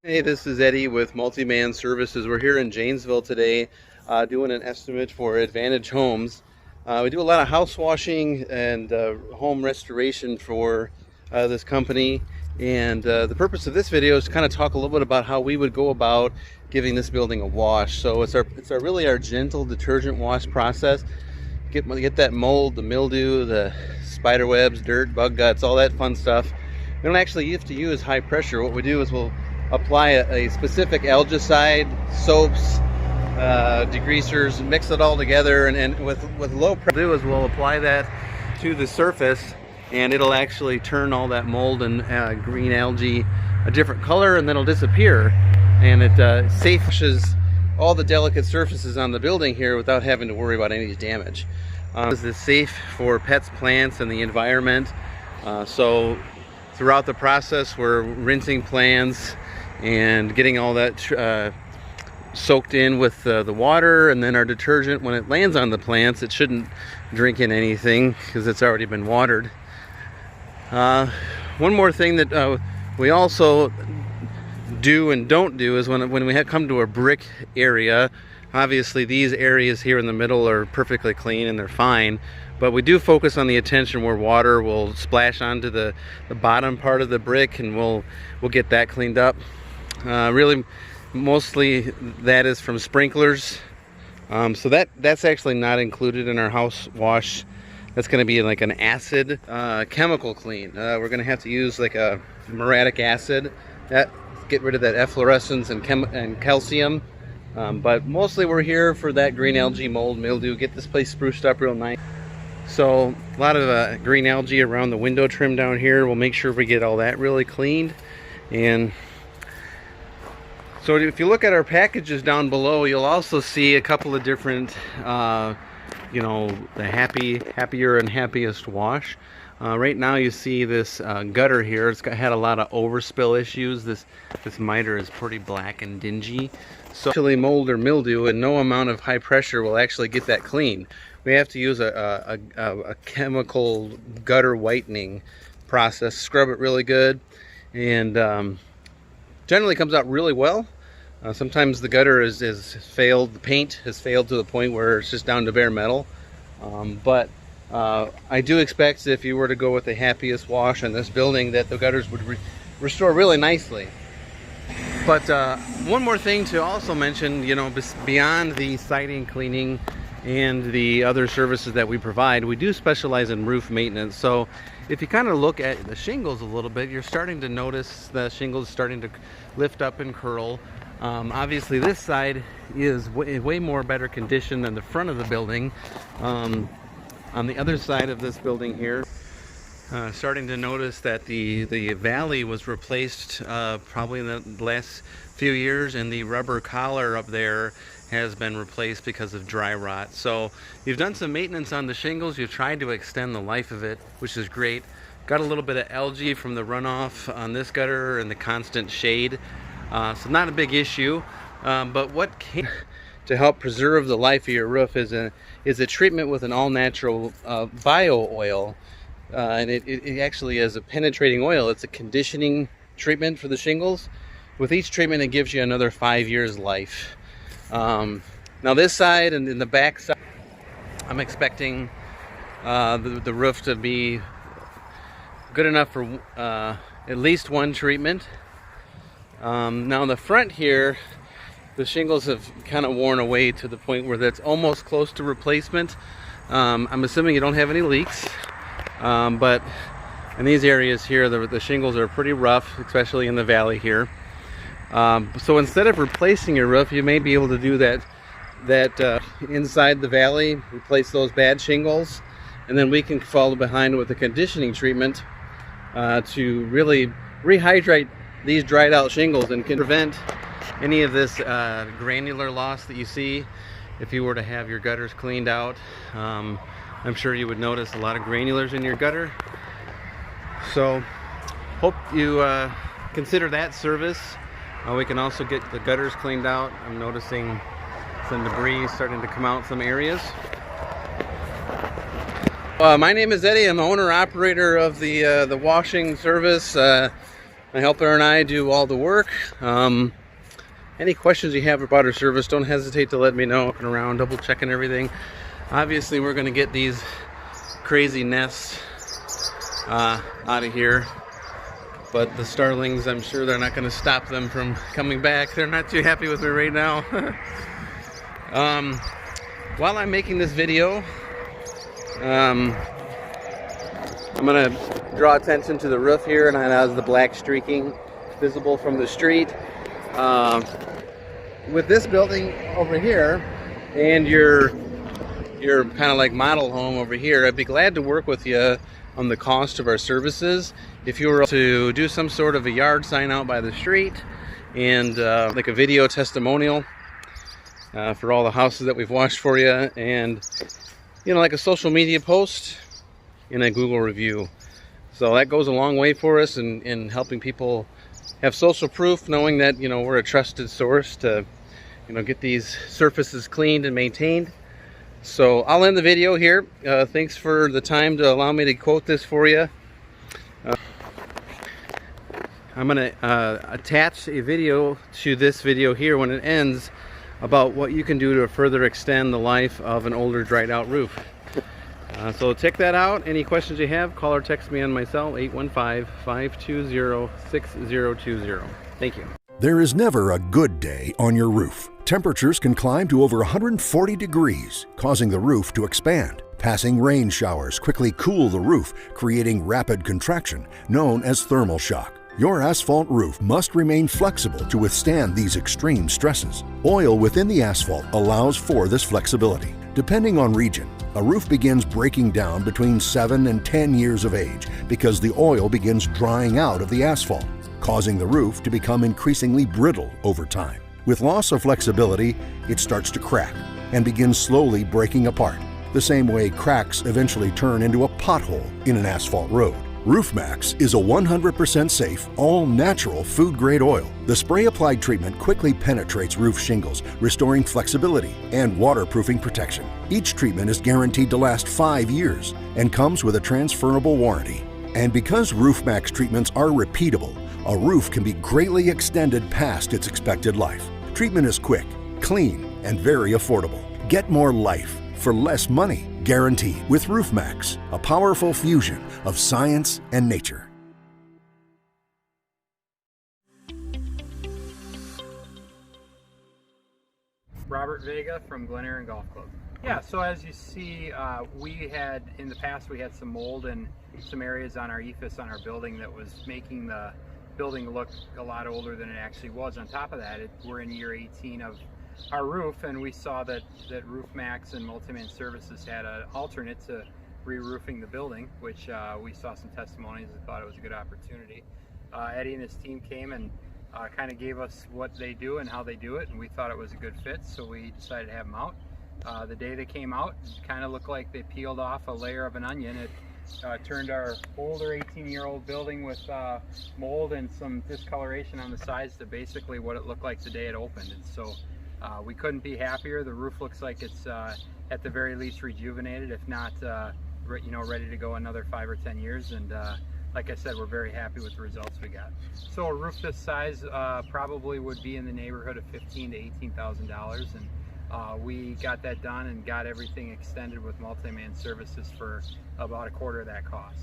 Hey, this is Eddie with Multi-Man Services. We're here in Janesville today doing an estimate for Advantage Homes. We do a lot of house washing and home restoration for this company. And the purpose of this video is to kind of talk a little bit about how we would go about giving this building a wash. So it's really our gentle detergent wash process. Get that mold, the mildew, the spider webs, dirt, bug guts, all that fun stuff. We don't actually have to use high pressure. What we do is we'll apply a specific algicide, soaps, degreasers, mix it all together, and with low pressure, we'll apply that to the surface, and it'll actually turn all that mold and green algae a different color, and then it'll disappear, and it safes all the delicate surfaces on the building here without having to worry about any damage. This is safe for pets, plants, and the environment. So throughout the process, we're rinsing plants and getting all that soaked in with the water, and then our detergent, when it lands on the plants, it shouldn't drink in anything because it's already been watered. One more thing that we also do and don't do is when we come to a brick area, obviously these areas here in the middle are perfectly clean and they're fine, but we do focus on the attention where water will splash onto the bottom part of the brick, and we'll get that cleaned up. Really, mostly that is from sprinklers. So that's actually not included in our house wash. That's going to be like an acid chemical clean. We're going to have to use like a muriatic acid that get rid of that efflorescence and calcium. But mostly we're here for that green algae, mold, mildew, get this place spruced up real nice. So a lot of green algae around the window trim down here. We'll make sure we get all that really cleaned. And so if you look at our packages down below, you'll also see a couple of different, the happier and happiest wash. Right now you see this gutter here. It's had a lot of overspill issues. This miter is pretty black and dingy. So actually mold or mildew, and no amount of high pressure will actually get that clean. We have to use a chemical gutter whitening process. Scrub it really good, and generally comes out really well. Sometimes the gutter is failed, the paint has failed to the point where it's just down to bare metal. But I do expect that if you were to go with the happiest wash on this building, that the gutters would restore really nicely. But one more thing to also mention, beyond the siding cleaning and the other services that we provide, we do specialize in roof maintenance. So if you kind of look at the shingles a little bit, you're starting to notice the shingles starting to lift up and curl. Obviously this side is way more better condition than the front of the building. On the other side of this building here, starting to notice that the valley was replaced probably in the last few years, and the rubber collar up there has been replaced because of dry rot. So you've done some maintenance on the shingles, you've tried to extend the life of it, which is great. Got a little bit of algae from the runoff on this gutter and the constant shade. So not a big issue, but what can to help preserve the life of your roof is a treatment with an all-natural bio oil, and it actually is a penetrating oil. It's a conditioning treatment for the shingles. With each treatment, it gives you another 5 years life. Now this side and in the back side, I'm expecting the roof to be good enough for at least one treatment. Now in the front here, the shingles have kind of worn away to the point where that's almost close to replacement. I'm assuming you don't have any leaks, but in these areas here, the shingles are pretty rough, especially in the valley here. So instead of replacing your roof, you may be able to do that inside the valley, replace those bad shingles, and then we can follow behind with a conditioning treatment to really rehydrate these dried out shingles and can prevent any of this granular loss that you see if you were to have your gutters cleaned out. I'm sure you would notice a lot of granulars in your gutter. So hope you consider that service. We can also get the gutters cleaned out. I'm noticing some debris starting to come out some areas. My name is Eddie. I'm the owner operator of the washing service. My helper and I do all the work. Any questions you have about our service, don't hesitate to let me know. Looking around, double checking everything. Obviously, we're going to get these crazy nests out of here. But the starlings, I'm sure they're not going to stop them from coming back. They're not too happy with me right now. While I'm making this video, I'm going to draw attention to the roof here, and it has the black streaking visible from the street. With this building over here and your kind of like model home over here, I'd be glad to work with you on the cost of our services. If you were to do some sort of a yard sign out by the street and like a video testimonial for all the houses that we've watched for you, and like a social media post and a Google review. So that goes a long way for us in helping people have social proof, knowing that we're a trusted source to get these surfaces cleaned and maintained. So I'll end the video here. Thanks for the time to allow me to quote this for you. I'm going to attach a video to this video here when it ends about what you can do to further extend the life of an older dried out roof. So check that out. Any questions you have, call or text me on my cell, 815-520-6020. Thank you. There is never a good day on your roof. Temperatures can climb to over 140 degrees, causing the roof to expand. Passing rain showers quickly cool the roof, creating rapid contraction, known as thermal shock. Your asphalt roof must remain flexible to withstand these extreme stresses. Oil within the asphalt allows for this flexibility. Depending on region, a roof begins breaking down between 7 and 10 years of age because the oil begins drying out of the asphalt, causing the roof to become increasingly brittle over time. With loss of flexibility, it starts to crack and begins slowly breaking apart, the same way cracks eventually turn into a pothole in an asphalt road. Roof Maxx is a 100% safe, all-natural food-grade oil. The spray-applied treatment quickly penetrates roof shingles, restoring flexibility and waterproofing protection. Each treatment is guaranteed to last 5 years and comes with a transferable warranty. And because Roof Maxx treatments are repeatable, a roof can be greatly extended past its expected life. Treatment is quick, clean, and very affordable. Get more life for less money, guaranteed, with Roof Maxx, a powerful fusion of science and nature. Robert Vega from Glen Golf Club. Yeah, so as you see, in the past we had some mold in some areas on our ephes on our building that was making the building look a lot older than it actually was. On top of that, we're in year 18 of our roof, and we saw that Roof Maxx and Multi-Man Services had an alternate to re-roofing the building, which we saw some testimonies and thought it was a good opportunity. Eddie and his team came and kind of gave us what they do and how they do it, and we thought it was a good fit, so we decided to have them out. The day they came out, it kind of looked like they peeled off a layer of an onion. It turned our older 18-year-old building with mold and some discoloration on the sides to basically what it looked like the day it opened. And so we couldn't be happier. The roof looks like it's at the very least rejuvenated, if not ready to go another 5 or 10 years. And like I said, we're very happy with the results we got. So a roof this size probably would be in the neighborhood of $15,000 to $18,000, and we got that done and got everything extended with Multi-Man Services for about a quarter of that cost.